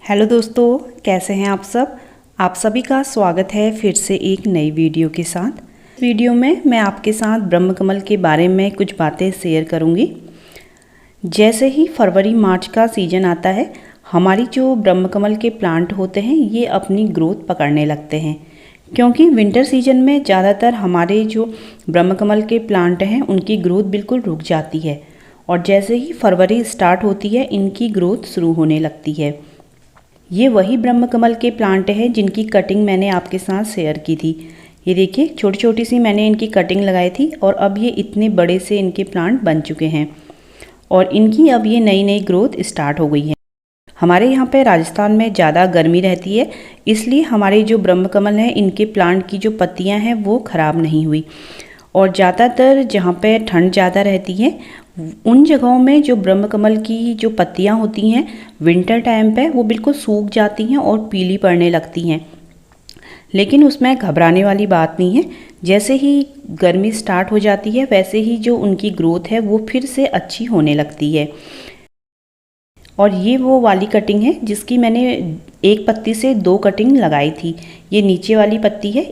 Hello दोस्तों, कैसे हैं आप सब। आप सभी का स्वागत है फिर से एक नई वीडियो के साथ। इस वीडियो में मैं आपके साथ ब्रह्मकमल के बारे में कुछ बातें शेयर करूंगी। जैसे ही फरवरी मार्च का सीज़न आता है, हमारी जो ब्रह्मकमल के प्लांट होते हैं ये अपनी ग्रोथ पकड़ने लगते हैं, क्योंकि विंटर सीजन में ज़्यादातर हमारे जो ब्रह्मकमल के प्लांट हैं उनकी ग्रोथ बिल्कुल रुक जाती है और जैसे ही फरवरी स्टार्ट होती है इनकी ग्रोथ शुरू होने लगती है। ये वही ब्रह्मकमल के प्लांट हैं जिनकी कटिंग मैंने आपके साथ शेयर की थी। ये देखिए, छोटी छोटी सी मैंने इनकी कटिंग लगाई थी और अब ये इतने बड़े से इनके प्लांट बन चुके हैं और इनकी अब ये नई नई ग्रोथ स्टार्ट हो गई है। हमारे यहाँ पे राजस्थान में ज़्यादा गर्मी रहती है, इसलिए हमारे जो ब्रह्मकमल हैं इनके प्लांट की जो पत्तियाँ हैं वो ख़राब नहीं हुई। और ज़्यादातर जहाँ पे ठंड ज़्यादा रहती है उन जगहों में जो ब्रह्मकमल की जो पत्तियाँ होती हैं विंटर टाइम पे वो बिल्कुल सूख जाती हैं और पीली पड़ने लगती हैं। लेकिन उसमें घबराने वाली बात नहीं है। जैसे ही गर्मी स्टार्ट हो जाती है वैसे ही जो उनकी ग्रोथ है वो फिर से अच्छी होने लगती है। और ये वो वाली कटिंग है जिसकी मैंने एक पत्ती से 2 कटिंग लगाई थी। ये नीचे वाली पत्ती है,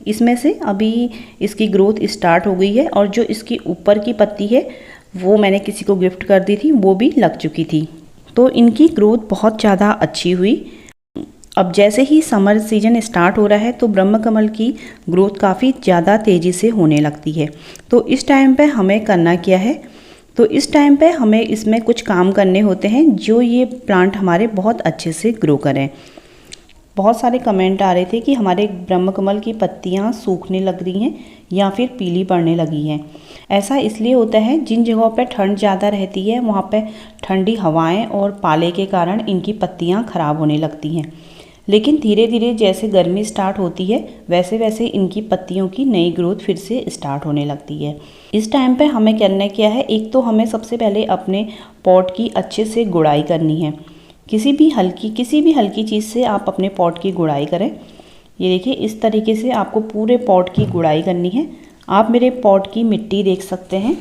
इसमें से अभी इसकी ग्रोथ स्टार्ट हो गई है और जो इसकी ऊपर की पत्ती है वो मैंने किसी को गिफ्ट कर दी थी, वो भी लग चुकी थी। तो इनकी ग्रोथ बहुत ज़्यादा अच्छी हुई। अब जैसे ही समर सीजन स्टार्ट हो रहा है तो ब्रह्मकमल की ग्रोथ काफ़ी ज़्यादा तेज़ी से होने लगती है। तो इस टाइम पे हमें करना क्या है, तो इस टाइम पे हमें इसमें कुछ काम करने होते हैं जो ये प्लांट हमारे बहुत अच्छे से ग्रो करें। बहुत सारे कमेंट आ रहे थे कि हमारे ब्रह्मकमल की पत्तियां सूखने लग रही हैं या फिर पीली पड़ने लगी हैं। ऐसा इसलिए होता है, जिन जगहों पे ठंड ज़्यादा रहती है वहाँ पे ठंडी हवाएं और पाले के कारण इनकी पत्तियां ख़राब होने लगती हैं। लेकिन धीरे धीरे जैसे गर्मी स्टार्ट होती है वैसे वैसे इनकी पत्तियों की नई ग्रोथ फिर से स्टार्ट होने लगती है। इस टाइम पे हमें करना क्या है, एक तो हमें सबसे पहले अपने पॉट की अच्छे से गुड़ाई करनी है। किसी भी हल्की चीज़ से आप अपने पॉट की गुड़ाई करें। ये देखिए, इस तरीके से आपको पूरे पॉट की गुड़ाई करनी है। आप मेरे पॉट की मिट्टी देख सकते हैं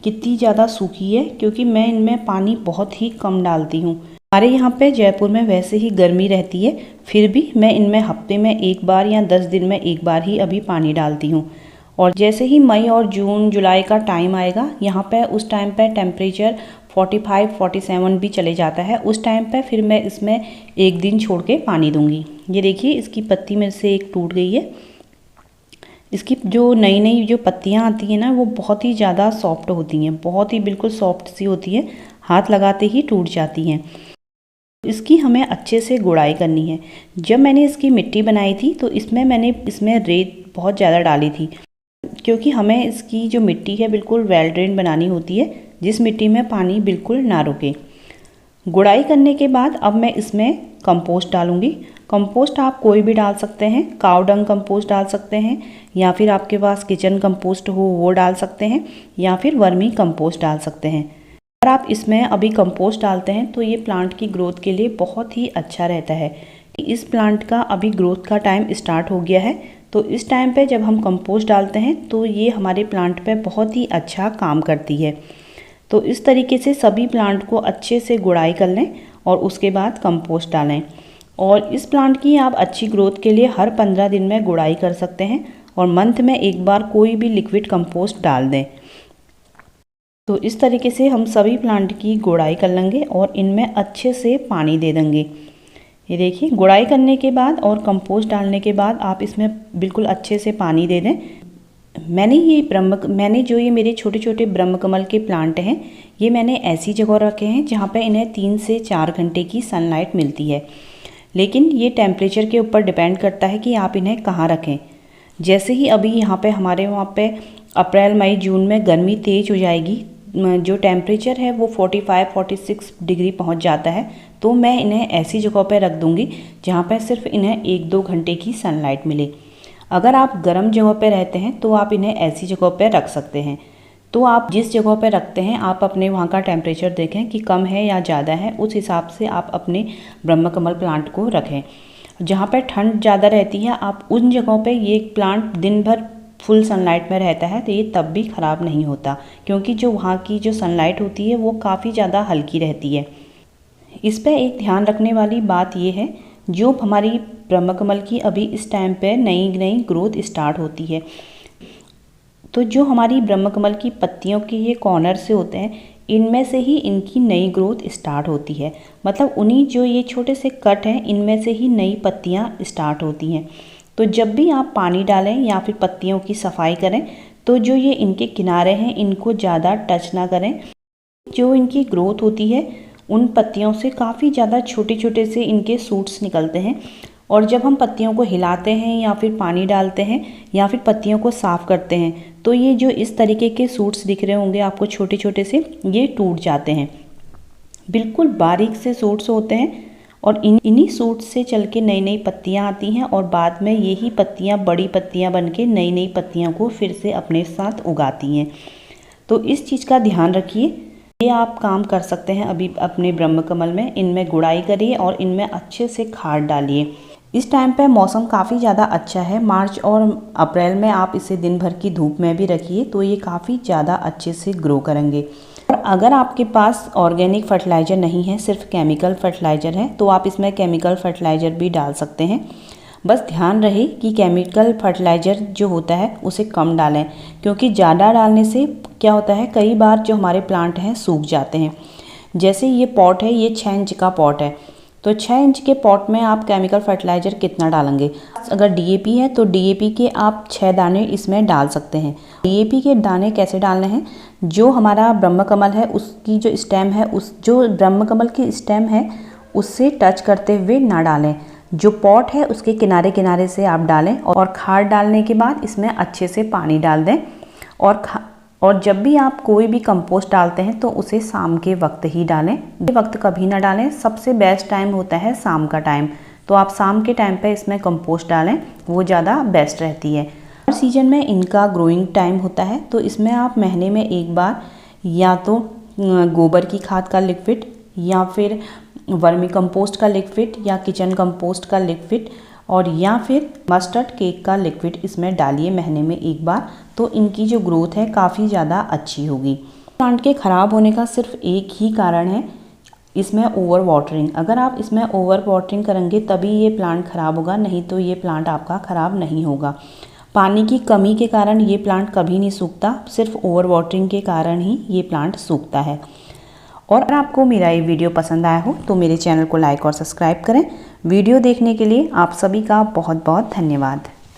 कितनी ज़्यादा सूखी है, क्योंकि मैं इनमें पानी बहुत ही कम डालती हूँ। हमारे यहाँ पे जयपुर में वैसे ही गर्मी रहती है, फिर भी मैं इनमें हफ्ते में एक बार या 10 दिन में एक बार ही अभी पानी डालती हूँ। और जैसे ही मई और जून जुलाई का टाइम आएगा, यहाँ पे उस टाइम पे टेम्परेचर 45-47 भी चले जाता है। उस टाइम पे फिर मैं इसमें एक दिन छोड़ के पानी दूंगी। ये देखिए, इसकी पत्ती में से एक टूट गई है। इसकी जो नई नई जो पत्तियाँ आती हैं ना वो बहुत ही ज़्यादा सॉफ्ट होती हैं, बहुत ही बिल्कुल सॉफ्ट सी होती है, हाथ लगाते ही टूट जाती हैं। इसकी हमें अच्छे से गुड़ाई करनी है। जब मैंने इसकी मिट्टी बनाई थी तो मैंने इसमें रेत बहुत ज़्यादा डाली थी, क्योंकि हमें इसकी जो मिट्टी है बिल्कुल वेल ड्रेन बनानी होती है, जिस मिट्टी में पानी बिल्कुल ना रुके। गुड़ाई करने के बाद अब मैं इसमें कंपोस्ट डालूंगी। कंपोस्ट आप कोई भी डाल सकते हैं, काव डंग कंपोस्ट डाल सकते हैं या फिर आपके पास किचन कंपोस्ट हो वो डाल सकते हैं या फिर वर्मी कंपोस्ट डाल सकते हैं। अगर आप इसमें अभी कंपोस्ट डालते हैं तो ये प्लांट की ग्रोथ के लिए बहुत ही अच्छा रहता है। इस प्लांट का अभी ग्रोथ का टाइम स्टार्ट हो गया है, तो इस टाइम पे जब हम कंपोस्ट डालते हैं तो ये हमारे प्लांट पे बहुत ही अच्छा काम करती है। तो इस तरीके से सभी प्लांट को अच्छे से गुड़ाई कर लें और उसके बाद कंपोस्ट डालें। और इस प्लांट की आप अच्छी ग्रोथ के लिए हर 15 दिन में गुड़ाई कर सकते हैं और मंथ में एक बार कोई भी लिक्विड कंपोस्ट डाल दें। तो इस तरीके से हम सभी प्लांट की गुड़ाई कर लेंगे और इनमें अच्छे से पानी दे देंगे। ये देखिए, गुड़ाई करने के बाद और कंपोस्ट डालने के बाद आप इसमें बिल्कुल अच्छे से पानी दे दें। मैंने जो ये मेरे छोटे छोटे ब्रह्मकमल के प्लांट हैं ये मैंने ऐसी जगह रखे हैं जहाँ पे इन्हें 3 से 4 घंटे की सनलाइट मिलती है। लेकिन ये टेम्परेचर के ऊपर डिपेंड करता है कि आप इन्हें कहाँ रखें। जैसे ही अभी यहाँ पे हमारे वहाँ पे अप्रैल मई जून में गर्मी तेज़ हो जाएगी, जो टेम्परेचर है वो 45-46 डिग्री पहुँच जाता है, तो मैं इन्हें ऐसी जगह पे रख दूँगी जहाँ पे सिर्फ इन्हें 1-2 घंटे की सनलाइट मिले। अगर आप गर्म जगह पे रहते हैं तो आप इन्हें ऐसी जगह पे रख सकते हैं। तो आप जिस जगह पे रखते हैं आप अपने वहाँ का टेम्परेचर देखें कि कम है या ज़्यादा है, उस हिसाब से आप अपने ब्रह्मकमल प्लांट को रखें। जहाँ पे ठंड ज़्यादा रहती है आप उन जगहों पे ये प्लांट दिन भर फुल सनलाइट में रहता है तो ये तब भी ख़राब नहीं होता, क्योंकि जो वहाँ की जो सनलाइट होती है वो काफ़ी ज़्यादा हल्की रहती है। इस पे एक ध्यान रखने वाली बात ये है, जो हमारी ब्रह्म कमल की अभी इस टाइम पे नई नई ग्रोथ स्टार्ट होती है, तो जो हमारी ब्रह्म कमल की पत्तियों के ये कॉर्नर से होते हैं, इनमें से ही इनकी नई ग्रोथ स्टार्ट होती है। मतलब उन्हीं जो ये छोटे से कट हैं, इनमें से ही नई पत्तियाँ स्टार्ट होती हैं। तो जब भी आप पानी डालें या फिर पत्तियों की सफाई करें, तो जो ये इनके किनारे हैं, इनको ज़्यादा टच ना करें। जो इनकी ग्रोथ होती है, उन पत्तियों से काफ़ी ज़्यादा छोटे छोटे से इनके सूट्स निकलते हैं, और जब हम पत्तियों को हिलाते हैं या फिर पानी डालते हैं या फिर पत्तियों को साफ़ करते हैं, तो ये जो इस तरीके के सूट्स दिख रहे होंगे आपको छोटे छोटे से, ये टूट जाते हैं। बिल्कुल बारीक से सूट्स होते हैं, और इन्हीं सूट्स से चल के नई नई पत्तियाँ आती हैं, और बाद में यही पत्तियाँ बड़ी पत्तियाँ बन के नई नई पत्तियों को फिर से अपने साथ उगाती हैं। तो इस चीज़ का ध्यान रखिए। ये आप काम कर सकते हैं अभी अपने ब्रह्म कमल में। इनमें गुड़ाई करिए और इनमें अच्छे से खाद डालिए। इस टाइम पे मौसम काफ़ी ज़्यादा अच्छा है। मार्च और अप्रैल में आप इसे दिन भर की धूप में भी रखिए, तो ये काफ़ी ज़्यादा अच्छे से ग्रो करेंगे। और अगर आपके पास ऑर्गेनिक फर्टिलाइज़र नहीं है, सिर्फ केमिकल फर्टिलाइज़र है, तो आप इसमें केमिकल फर्टिलाइज़र भी डाल सकते हैं। बस ध्यान रहे कि केमिकल फर्टिलाइज़र जो होता है उसे कम डालें, क्योंकि ज़्यादा डालने से क्या होता है, कई बार जो हमारे प्लांट हैं सूख जाते हैं। जैसे ये पॉट है, ये 6 इंच का पॉट है, तो 6 इंच के पॉट में आप केमिकल फर्टिलाइज़र कितना डालेंगे? अगर डीएपी है तो डीएपी के आप 6 दाने इसमें डाल सकते हैं। डीएपी के दाने कैसे डालने हैं? जो हमारा ब्रह्म कमल है उसकी जो स्टेम है, उस जो ब्रह्म कमल की स्टेम है उससे टच करते हुए ना डालें। जो पॉट है उसके किनारे किनारे से आप डालें, और खाद डालने के बाद इसमें अच्छे से पानी डाल दें। और जब भी आप कोई भी कंपोस्ट डालते हैं तो उसे शाम के वक्त ही डालें, ये वक्त कभी ना डालें। सबसे बेस्ट टाइम होता है शाम का टाइम, तो आप शाम के टाइम पे इसमें कंपोस्ट डालें, वो ज़्यादा बेस्ट रहती है। हर सीजन में इनका ग्रोइंग टाइम होता है, तो इसमें आप महीने में एक बार या तो गोबर की खाद का लिक्विड, या फिर वर्मी कंपोस्ट का लिक्विड, या किचन कंपोस्ट का लिक्विड, और या फिर मस्टर्ड केक का लिक्विड इसमें डालिए महीने में एक बार। तो इनकी जो ग्रोथ है काफ़ी ज़्यादा अच्छी होगी। प्लांट के ख़राब होने का सिर्फ एक ही कारण है, इसमें ओवर वाटरिंग। अगर आप इसमें ओवर वाटरिंग करेंगे तभी ये प्लांट ख़राब होगा, नहीं तो ये प्लांट आपका ख़राब नहीं होगा। पानी की कमी के कारण ये प्लांट कभी नहीं सूखता, सिर्फ ओवर वाटरिंग के कारण ही ये प्लांट सूखता है। और अगर आपको मेरा ये वीडियो पसंद आया हो तो मेरे चैनल को लाइक और सब्सक्राइब करें। वीडियो देखने के लिए आप सभी का बहुत बहुत धन्यवाद।